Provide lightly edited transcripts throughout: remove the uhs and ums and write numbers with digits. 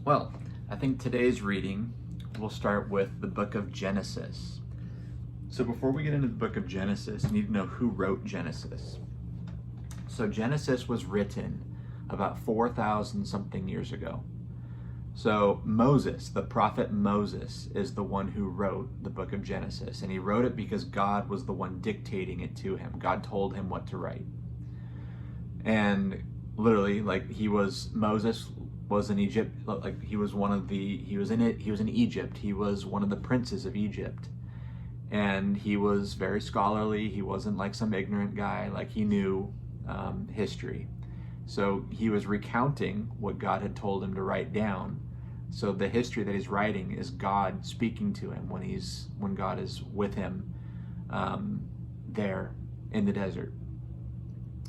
Well, I think today's reading will start with the book of Genesis. So before we get into the book of Genesis, you need to know who wrote Genesis. So Genesis was written about 4,000 something years ago. So Moses, the prophet Moses, is the one who wrote the book of Genesis. And he wrote it because God was the one dictating it to him. God told him what to write. And literally, Moses was in Egypt, he was in Egypt. He was one of the princes of Egypt. And he was very scholarly. He wasn't like some ignorant guy. He knew history. So he was recounting what God had told him to write down. So the history that he's writing is God speaking to him when God is with him there in the desert.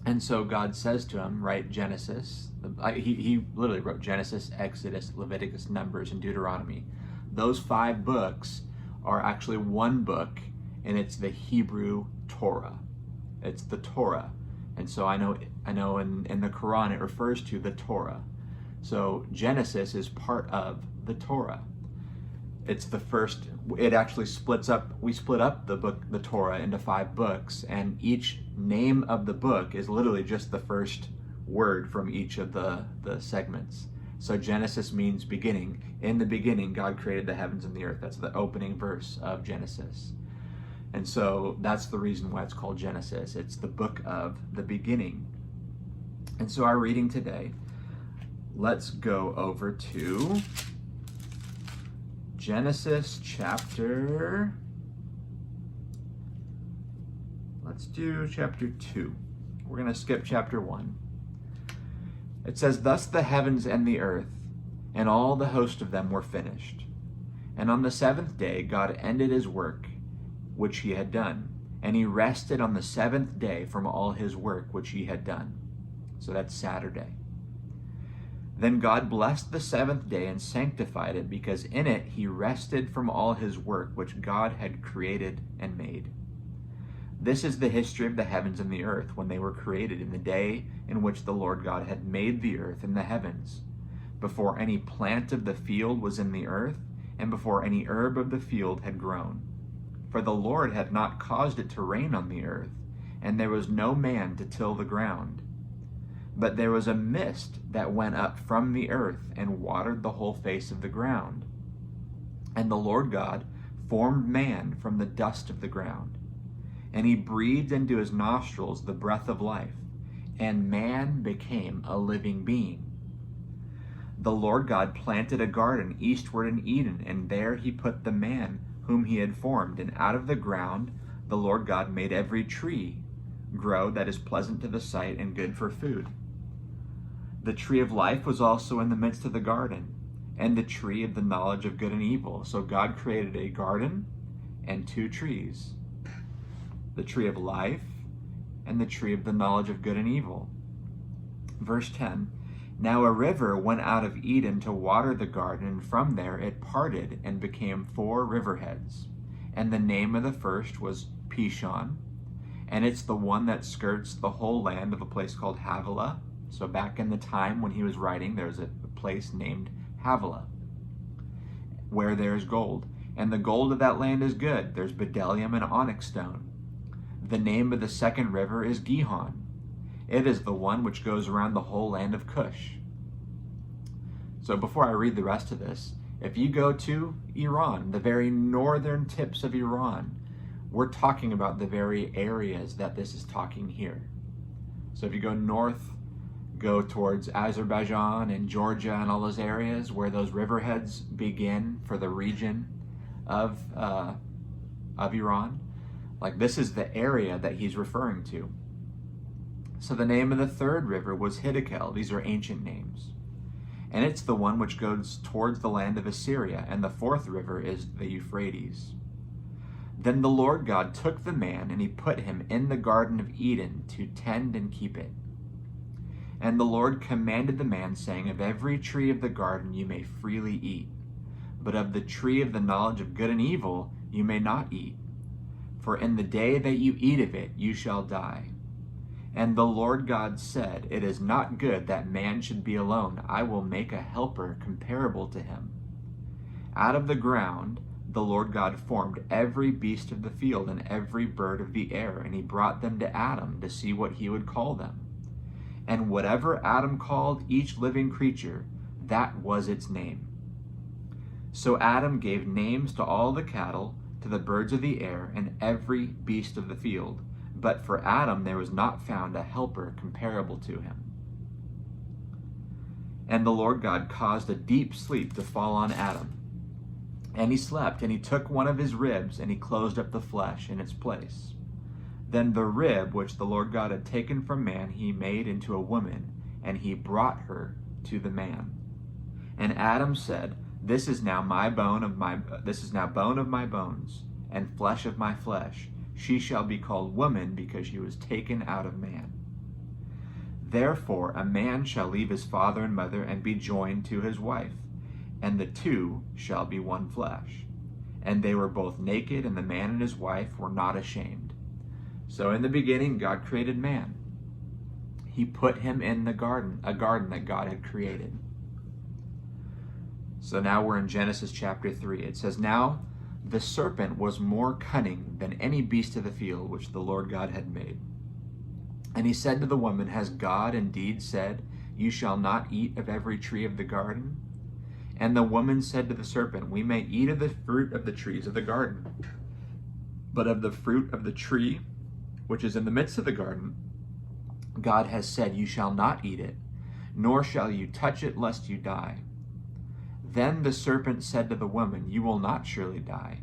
And so God says to him, write Genesis. He literally wrote Genesis, Exodus, Leviticus, Numbers, and Deuteronomy. Those 5 books are actually one book, and it's the Hebrew Torah. It's the Torah. And so I know in the Quran it refers to the Torah. So Genesis is part of the Torah. It's the first, it actually splits up, we split up the Torah into 5 books, and each name of the book is literally just the first word from each of the segments. So Genesis means beginning. In the beginning, God created the heavens and the earth. That's the opening verse of Genesis. And so that's the reason why it's called Genesis. It's the book of the beginning. And so our reading today, let's go over to Genesis let's do chapter 2. We're going to skip chapter 1. It says, thus the heavens and the earth and all the host of them were finished. And on the 7th day God ended his work which he had done, and he rested on the 7th day from all his work which he had done. So that's Saturday. Then God blessed the 7th day and sanctified it, because in it he rested from all his work which God had created and made. This is the history of the heavens and the earth when they were created in the day in which the Lord God had made the earth and the heavens, before any plant of the field was in the earth, and before any herb of the field had grown. For the Lord had not caused it to rain on the earth, and there was no man to till the ground. But there was a mist that went up from the earth and watered the whole face of the ground. And the Lord God formed man from the dust of the ground. And he breathed into his nostrils the breath of life, and man became a living being. The Lord God planted a garden eastward in Eden, and there he put the man whom he had formed. And out of the ground the Lord God made every tree grow that is pleasant to the sight and good for food. The tree of life was also in the midst of the garden, and the tree of the knowledge of good and evil. So God created a garden and 2 trees, the tree of life and the tree of the knowledge of good and evil. Verse 10, now a river went out of Eden to water the garden, and from there it parted and became 4 riverheads. And the name of the first was Pishon, and it's the one that skirts the whole land of a place called Havilah. So back in the time when he was writing, there's a place named Havilah, where there's gold. And the gold of that land is good. There's bdellium and onyx stone. The name of the second river is Gihon. It is the one which goes around the whole land of Cush. So before I read the rest of this, if you go to Iran, the very northern tips of Iran, we're talking about the very areas that this is talking here. So if you go north, go towards Azerbaijan and Georgia and all those areas where those riverheads begin for the region of Iran, this is the area that he's referring to. So the name of the third river was Hiddekel. These are ancient names. And it's the one which goes towards the land of Assyria, and the 4th river is the Euphrates. Then the Lord God took the man, and he put him in the Garden of Eden to tend and keep it. And the Lord commanded the man, saying, of every tree of the garden you may freely eat, but of the tree of the knowledge of good and evil you may not eat. For in the day that you eat of it you shall die. And the Lord God said, "It is not good that man should be alone. I will make a helper comparable to him." Out of the ground the Lord God formed every beast of the field and every bird of the air, and he brought them to Adam to see what he would call them. And whatever Adam called each living creature, that was its name. So Adam gave names to all the cattle, to the birds of the air, and every beast of the field. But for Adam there was not found a helper comparable to him. And the Lord God caused a deep sleep to fall on Adam. And he slept, and he took one of his ribs, and he closed up the flesh in its place. Then the rib which the Lord God had taken from man he made into a woman, and he brought her to the man. And Adam said, This is now bone of my bones, and flesh of my flesh. She shall be called woman, because she was taken out of man. Therefore a man shall leave his father and mother, and be joined to his wife, and the two shall be one flesh. And they were both naked, and the man and his wife were not ashamed. So in the beginning God created man. He put him in the garden, a garden that God had created. So now we're in Genesis chapter 3. It says, Now the serpent was more cunning than any beast of the field which the Lord God had made. And he said to the woman, Has God indeed said, You shall not eat of every tree of the garden? And the woman said to the serpent, We may eat of the fruit of the trees of the garden, but of the fruit of the tree which is in the midst of the garden, God has said, You shall not eat it, nor shall you touch it, lest you die. Then the serpent said to the woman, You will not surely die.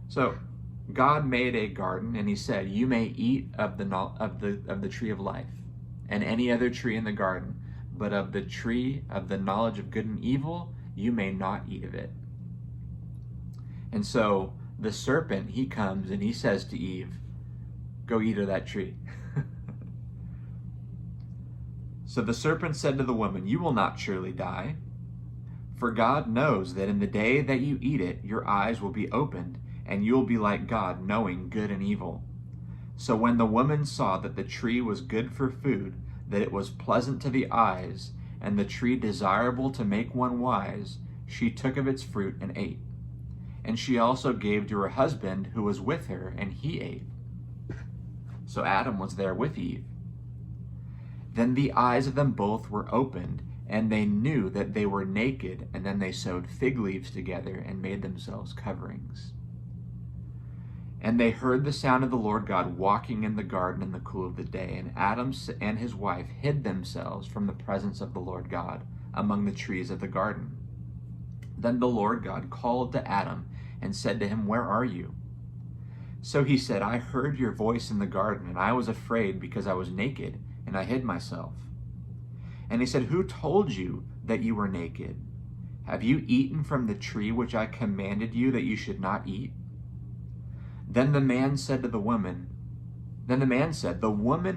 So God made a garden, and he said, You may eat of the tree of life, and any other tree in the garden, but of the tree of the knowledge of good and evil, you may not eat of it. And so the serpent, he comes and he says to Eve, Go eat of that tree. So the serpent said to the woman, You will not surely die. For God knows that in the day that you eat it, your eyes will be opened, and you will be like God, knowing good and evil. So when the woman saw that the tree was good for food, that it was pleasant to the eyes, and the tree desirable to make one wise, she took of its fruit and ate. And she also gave to her husband who was with her, and he ate. So Adam was there with Eve. Then the eyes of them both were opened, and they knew that they were naked, and then they sewed fig leaves together and made themselves coverings. And they heard the sound of the Lord God walking in the garden in the cool of the day, and Adam and his wife hid themselves from the presence of the Lord God among the trees of the garden. Then the Lord God called to Adam and said to him, Where are you? So he said, I heard your voice in the garden, and I was afraid because I was naked, and I hid myself. And he said, Who told you that you were naked? Have you eaten from the tree which I commanded you that you should not eat? Then the man said, The woman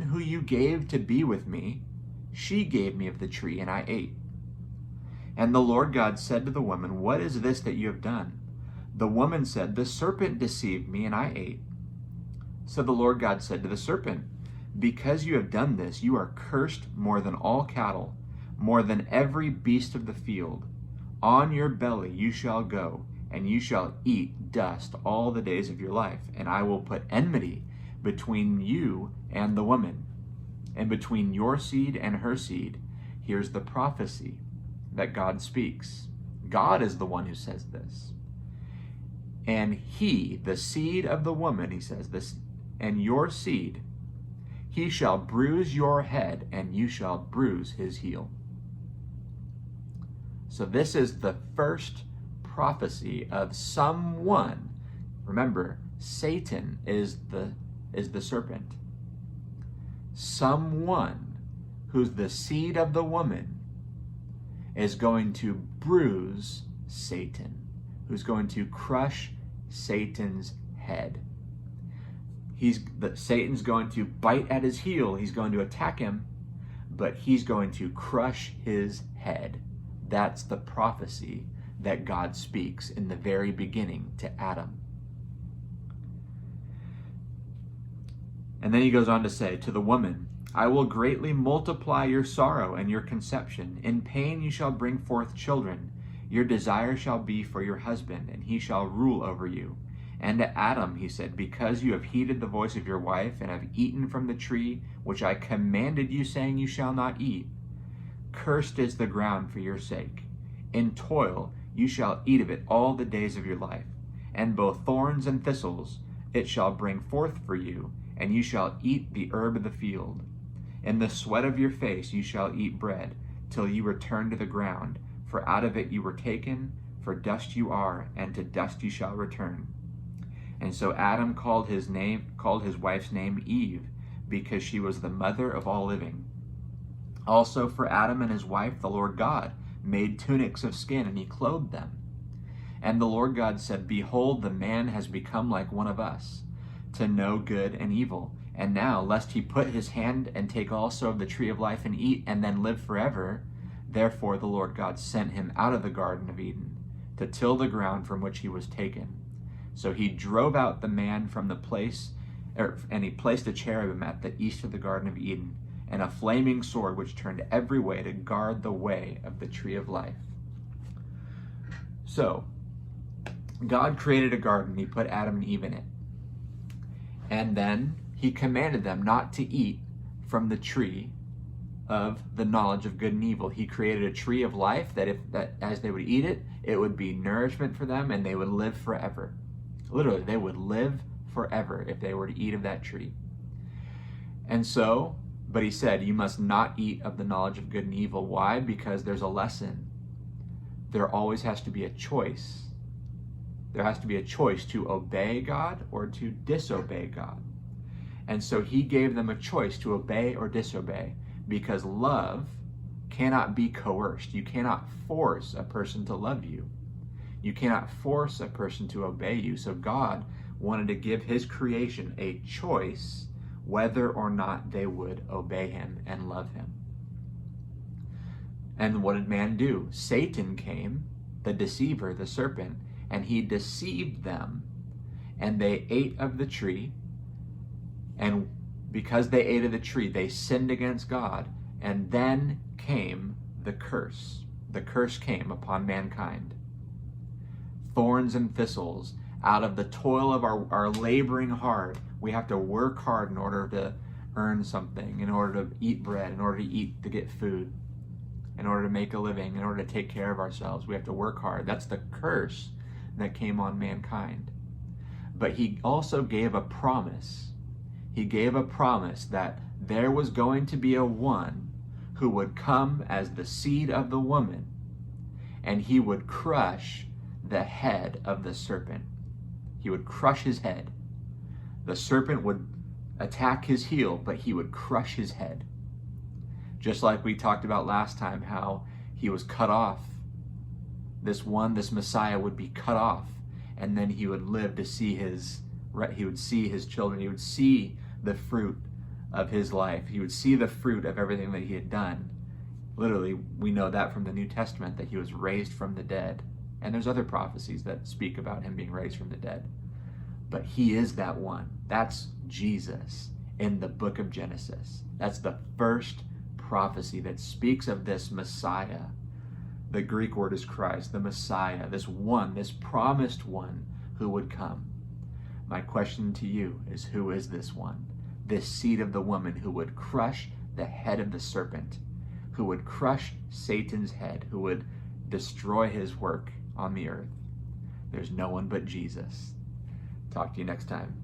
who you gave to be with me, she gave me of the tree, and I ate. And the Lord God said to the woman, What is this that you have done? The woman said, The serpent deceived me, and I ate. So the Lord God said to the serpent, Because you have done this, you are cursed more than all cattle, more than every beast of the field. On your belly you shall go, and you shall eat dust all the days of your life. And I will put enmity between you and the woman, and between your seed and her seed. Here's the prophecy that God speaks. God is the one who says this. And he, the seed of the woman, he says this, and your seed, he shall bruise your head, and you shall bruise his heel. So this is the first prophecy of someone. Remember, Satan is the serpent. Someone who's the seed of the woman is going to bruise Satan, who's going to crush Satan's head. Satan's going to bite at his heel. He's going to attack him, but he's going to crush his head. That's the prophecy that God speaks in the very beginning to Adam. And then he goes on to say, to the woman, I will greatly multiply your sorrow and your conception. In pain you shall bring forth children. Your desire shall be for your husband, and he shall rule over you. And to Adam he said, because you have heeded the voice of your wife, and have eaten from the tree which I commanded you, saying, you shall not eat, cursed is the ground for your sake. In toil you shall eat of it all the days of your life, and both thorns and thistles it shall bring forth for you, and you shall eat the herb of the field. In the sweat of your face you shall eat bread, till you return to the ground, for out of it you were taken, for dust you are, and to dust you shall return. And so Adam called his wife's name Eve, because she was the mother of all living. Also for Adam and his wife the Lord God made tunics of skin, and he clothed them. And the Lord God said, behold, the man has become like one of us, to know good and evil. And now, lest he put his hand and take also of the tree of life and eat, and then live forever, therefore the Lord God sent him out of the Garden of Eden, to till the ground from which he was taken. So he drove out the man from the place, and he placed a cherubim at the east of the Garden of Eden, and a flaming sword which turned every way to guard the way of the tree of life. So, God created a garden. He put Adam and Eve in it. And then he commanded them not to eat from the tree of the knowledge of good and evil. He created a tree of life that as they would eat it, it would be nourishment for them, and they would live forever. Literally, they would live forever if they were to eat of that tree. And so, but he said, you must not eat of the knowledge of good and evil. Why? Because there's a lesson. There always has to be a choice. There has to be a choice to obey God or to disobey God. And so he gave them a choice to obey or disobey, because love cannot be coerced. You cannot force a person to love you. You cannot force a person to obey you. So God wanted to give his creation a choice whether or not they would obey him and love him. And what did man do? Satan came, the deceiver, the serpent, and he deceived them, and they ate of the tree. And because they ate of the tree, they sinned against God, and then came the curse. The curse came upon mankind. Thorns and thistles, out of the toil of our laboring hard. We have to work hard in order to earn something, in order to eat bread, in order to get food, in order to make a living, in order to take care of ourselves. We have to work hard. That's the curse that came on mankind. But he also gave a promise. He gave a promise that there was going to be a one who would come as the seed of the woman, and he would crush the head of the serpent. He would crush his head. The serpent would attack his heel, but he would crush his head. Just like we talked about last time, how he was cut off. This Messiah would be cut off, and then he would live to see he would see his children. He would see the fruit of his life. He would see the fruit of everything that he had done. Literally, we know that from the New Testament, that he was raised from the dead. And there's other prophecies that speak about him being raised from the dead. But he is that one. That's Jesus in the book of Genesis. That's the first prophecy that speaks of this Messiah. The Greek word is Christ, the Messiah, this one, this promised one who would come. My question to you is, who is this one? This seed of the woman who would crush the head of the serpent, who would crush Satan's head, who would destroy his work on the earth. There's no one but Jesus. Talk to you next time.